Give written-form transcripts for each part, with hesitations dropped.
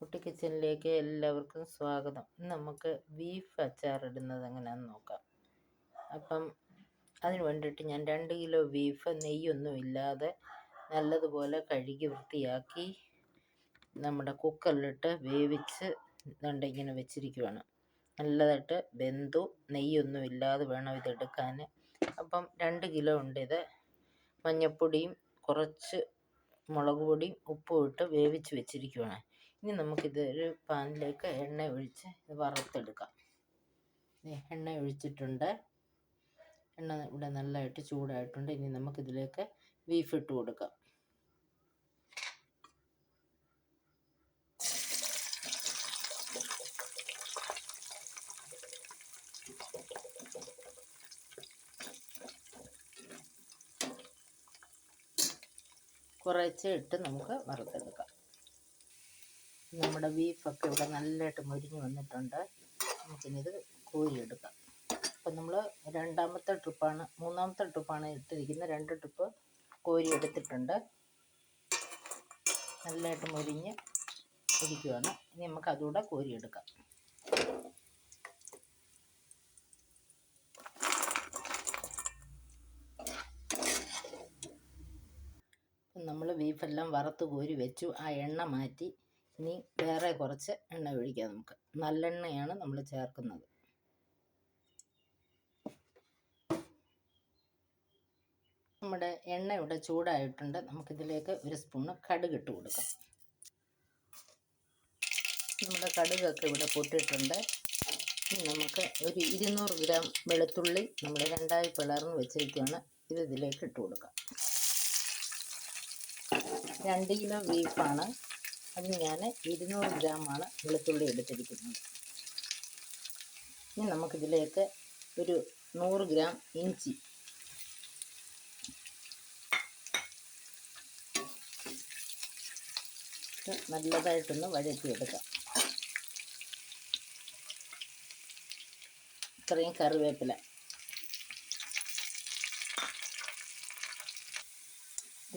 കുട്ടി കിച്ചണിലേക്ക് എല്ലാവർക്കും സ്വാഗതം. ഇന്ന് നമുക്ക് ബീഫ് അച്ചാറിടുന്നത് എങ്ങനെയാണെന്ന് നോക്കാം. അപ്പം അതിന് വേണ്ടിയിട്ട് ഞാൻ 2 കിലോ ബീഫ് നെയ്യൊന്നും ഇല്ലാതെ നല്ലതുപോലെ കഴുകി വൃത്തിയാക്കി നമ്മുടെ കുക്കറിലിട്ട് വേവിച്ച് ഇങ്ങനെ വെച്ചിരിക്കുവാണ്. നല്ലതായിട്ട് വെന്തു, നെയ്യൊന്നും ഇല്ലാതെ വേണം ഇതെടുക്കാൻ. അപ്പം 2 കിലോ ഉണ്ട്. ഇത് മഞ്ഞൾപ്പൊടിയും കുറച്ച് മുളക് പൊടിയും ഉപ്പും ഇട്ട് വേവിച്ച് വെച്ചിരിക്കുവാണ്. ഇനി നമുക്കിത് ഒരു പാനിലേക്ക് എണ്ണ ഒഴിച്ച് ഇത് വറുത്തെടുക്കാം. എണ്ണ ഒഴിച്ചിട്ടുണ്ട്. എണ്ണ ഇവിടെ നല്ലതായിട്ട് ചൂടായിട്ടുണ്ട്. ഇനി നമുക്കിതിലേക്ക് ബീഫ് ഇട്ട് കൊടുക്കാം. കുറച്ച് ഇട്ട് നമുക്ക് വറുത്തെടുക്കാം. നമ്മുടെ ബീഫൊക്കെ ഇവിടെ നല്ലതായിട്ട് മുരിഞ്ഞ് വന്നിട്ടുണ്ട്. നമുക്കിനിത് കോരിയെടുക്കാം. അപ്പം നമ്മൾ മൂന്നാമത്തെ ട്രിപ്പാണ് ഇട്ടിരിക്കുന്നത്. 2 ട്രിപ്പ് കോരി എടുത്തിട്ടുണ്ട്. നല്ലതായിട്ട് മുരിഞ്ഞ് ഇരിക്കുകയാണ്. ഇനി നമുക്ക് അതുകൂടെ കോരിയെടുക്കാം. നമ്മൾ ബീഫെല്ലാം വറുത്ത് കോരി വെച്ചു. ആ എണ്ണ മാറ്റി ഇനി വേറെ കുറച്ച് എണ്ണ ഒഴിക്കാം. നമുക്ക് നല്ലെണ്ണയാണ് നമ്മൾ ചേർക്കുന്നത്. നമ്മുടെ എണ്ണ ഇവിടെ ചൂടായിട്ടുണ്ട്. നമുക്കിതിലേക്ക് 1 സ്പൂണ് കടുക് ഇട്ട് കൊടുക്കാം. നമ്മുടെ കടുകൊക്കെ ഇവിടെ പൊട്ടിയിട്ടുണ്ട്. ഇനി നമുക്ക് ഒരു 200 ഗ്രാം വെളുത്തുള്ളി നമ്മൾ 2ആയി പിളർന്ന് വെച്ചിരിക്കുകയാണ്. ഇത് ഇതിലേക്ക് ഇട്ട് കൊടുക്കാം. 2 കിലോ ബീഫാണ്. അതിന് ഞാൻ 200 ഗ്രാമാണ് വെളുത്തുള്ളി എടുത്തിരിക്കുന്നത്. ഇനി നമുക്കിതിലേക്ക് ഒരു 100 ഗ്രാം ഇഞ്ചി, നല്ലതായിട്ടൊന്ന് വഴറ്റിയെടുക്കാം. ഇത്രയും കറിവേപ്പില,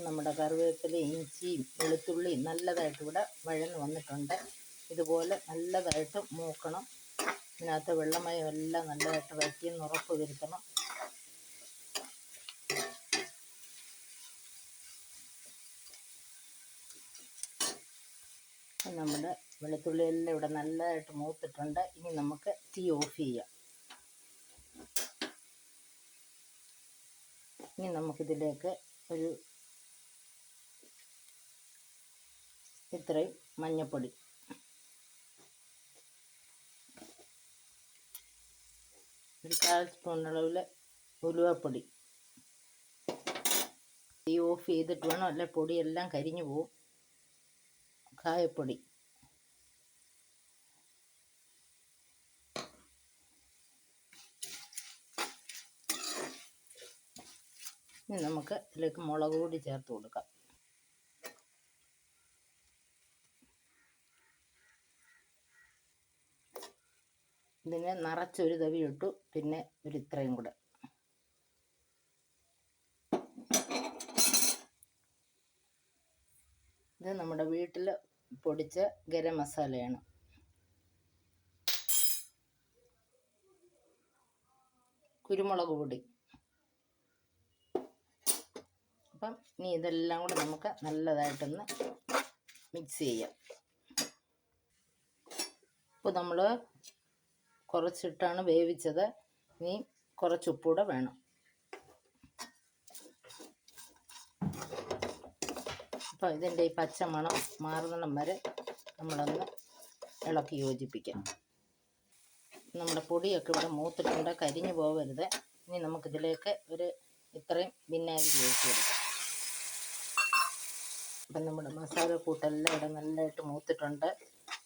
നമ്മുടെ കറിവേപ്പില, ഇഞ്ചിയും വെളുത്തുള്ളിയും നല്ലതായിട്ട് ഇവിടെ വഴന്ന് വന്നിട്ടുണ്ട്. ഇതുപോലെ നല്ലതായിട്ട് മൂക്കണം. ഇതിനകത്ത് വെള്ളമയം എല്ലാം നല്ലതായിട്ട് വറ്റിയെന്ന് ഉറപ്പ് വരുത്തണം. നമ്മുടെ വെളുത്തുള്ളിയെല്ലാം ഇവിടെ നല്ലതായിട്ട് മൂത്തിട്ടുണ്ട്. ഇനി നമുക്ക് തീ ഓഫ് ചെയ്യാം. ഇനി നമുക്കിതിലേക്ക് ഒരു ഇത്രയും മഞ്ഞൾപ്പൊടി, ഒരു 1/4 സ്പൂൺ അളവിൽ ഉലുവപ്പൊടി. തീ ഓഫ് ചെയ്തിട്ട് വേണം, അല്ലെ പൊടിയെല്ലാം കരിഞ്ഞു പോവും. കായപ്പൊടി, ഇനി നമുക്ക് ഇതിലേക്ക് മുളക് പൊടി ചേർത്ത് കൊടുക്കാം. ഇതിനെ നിറച്ചൊരു തവി ഇട്ടു, പിന്നെ ഒരു ഇത്രയും കൂടെ. ഇത് നമ്മുടെ വീട്ടിൽ പൊടിച്ച ഗരം മസാലയാണ്. കുരുമുളക് പൊടി. അപ്പം ഇനി ഇതെല്ലാം കൂടെ നമുക്ക് നല്ലതായിട്ടൊന്ന് മിക്സ് ചെയ്യാം. ഇപ്പോൾ നമ്മൾ കുറച്ചിട്ടാണ് വേവിച്ചത്. ഇനി കുറച്ച് ഉപ്പൂടെ വേണം. അപ്പോൾ ഇതിൻ്റെ ഈ പച്ചമണം മാറുന്നിടം വരെ നമ്മളൊന്ന് ഇളക്കി യോജിപ്പിക്കാം. നമ്മുടെ പൊടിയൊക്കെ ഇവിടെ മൂത്തിട്ടുണ്ട്, കരിഞ്ഞു പോകരുത്. ഇനി നമുക്കിതിലേക്ക് ഒരു ഇത്രയും വിനാഗിരി ഒഴിച്ച് കൊടുക്കാം. അപ്പം നമ്മുടെ മസാല കൂട്ടെല്ലാം ഇവിടെ നല്ലതായിട്ട് മൂത്തിട്ടുണ്ട്.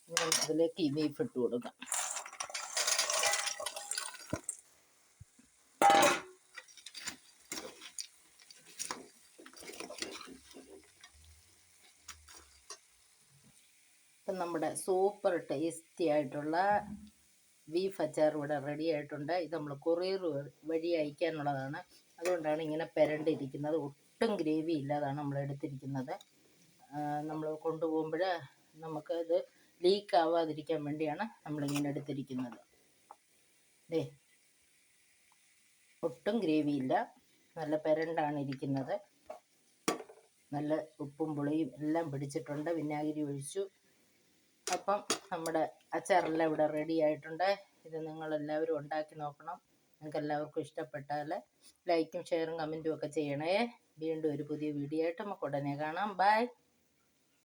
ഇനി നമുക്കിതിലേക്ക് ഈ ബീഫ് ഇട്ട് കൊടുക്കാം. ഇപ്പം നമ്മുടെ സൂപ്പർ ടേസ്റ്റി ആയിട്ടുള്ള ബീഫ് അച്ചാർ ഇവിടെ റെഡി ആയിട്ടുണ്ട്. ഇത് നമ്മൾ കൊറിയർ വഴി അയക്കാനുള്ളതാണ്. അതുകൊണ്ടാണ് ഇങ്ങനെ പെരണ്ടിരിക്കുന്നത്. ഒട്ടും ഗ്രേവി ഇല്ലാതാണ് നമ്മൾ എടുത്തിരിക്കുന്നത്. നമ്മൾ കൊണ്ടുപോകുമ്പോൾ നമുക്ക് ഇത് ലീക്ക് ആവാതിരിക്കാൻ വേണ്ടിയാണ് നമ്മളിങ്ങനെ എടുത്തിരിക്കുന്നത്. ദേ, ഒട്ടും ഗ്രേവി ഇല്ല, നല്ല പെരണ്ടാണ് ഇരിക്കുന്നത്. നല്ല ഉപ്പും പുളിയും എല്ലാം പിടിച്ചിട്ടുണ്ട്. വിനാഗിരി ഒഴിച്ചു. അപ്പം നമ്മുടെ അച്ചാറെല്ലാം ഇവിടെ റെഡി ആയിട്ടുണ്ട്. ഇത് നിങ്ങളെല്ലാവരും ഉണ്ടാക്കി നോക്കണം. നിങ്ങൾക്ക് എല്ലാവർക്കും ഇഷ്ടപ്പെട്ടാൽ ലൈക്കും ഷെയറും കമൻറ്റും ഒക്കെ ചെയ്യണേ. വീണ്ടും ഒരു പുതിയ വീഡിയോ ആയിട്ട് നമുക്ക് ഉടനെ കാണാം. ബൈ.